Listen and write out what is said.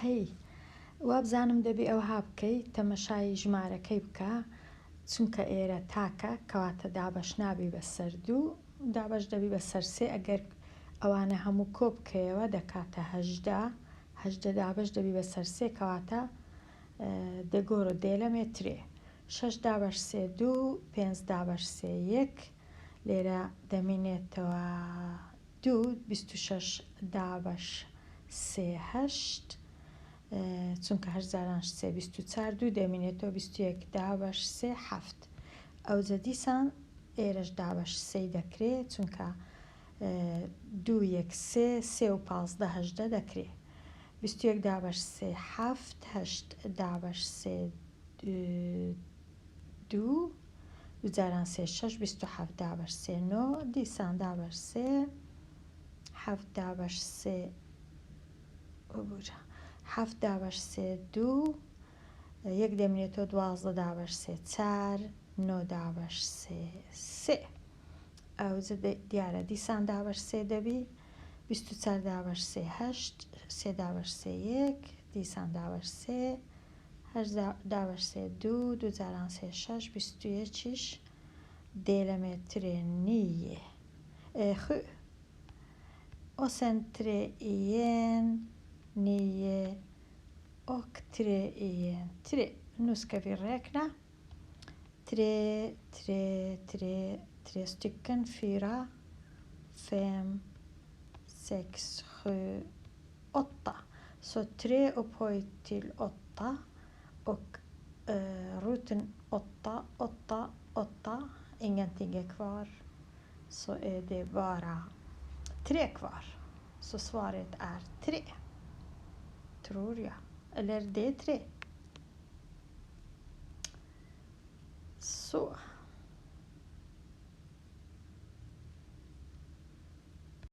هەی وابزانم دەبی ئەوها بکەی تەمەشای ژمارەکەی بکە چونکە ئێرە تاکە کەواتە دابەش نابی بەسەر دوو دابەش دەبی بەسەر سێ ئەگەر ئەوانە هەموو کۆ بکەیەوە دەکاتە هەژدە دابەش دەبی بەسەر سێ کەواتە دەگۆڕ و دێلەمێترێ 6 دابەش سێ دوو 5 دابەش سێ یەک لێرە دەمێنێتەوە 26 دابەش سێ هەشت چونکە هەژداران سێ 24 دوو دەمێنێتەوە 21 دابەش سێ هەفت ئەوجە دیسان ئێرەش دابەش سێی دەکرێت چونکە 2 1 3 3 و 15 هەژدە دەکرێت 21 دابەش سێ هەفت 8 دابەش سێ دوو دوجاران سێ 6 27 دابەش سێ 9 دیسان دابەش سێ 7 دابەش سێ 7 دابەش سێ دوو یەک دەمێنێتەوە 12 دابەش سێ 4 9 دابەش سێ سێ ئەوجە دیارە دیسان دابەش سێ دەبی 24 دابەش سێ هەشت 3 دابەش سێ یەک دیسان دابەش سێ 8 دابەش سێ دوو دوجاران سێ 6 21ش دێلەمێترێ نیە ئۆسەنترێ ئیەن نیە ئۆکترێ ئیەن ترێ نووسکەوی ڕێکنە tre stycken, 4, 5, 6, 7, 8. Så 3 upphöjt till 8 och roten 8, 8, 8. Ingenting är kvar. Så är det bara 3 kvar. Så svaret är 3. Tror jag. Eller det är 3. Så.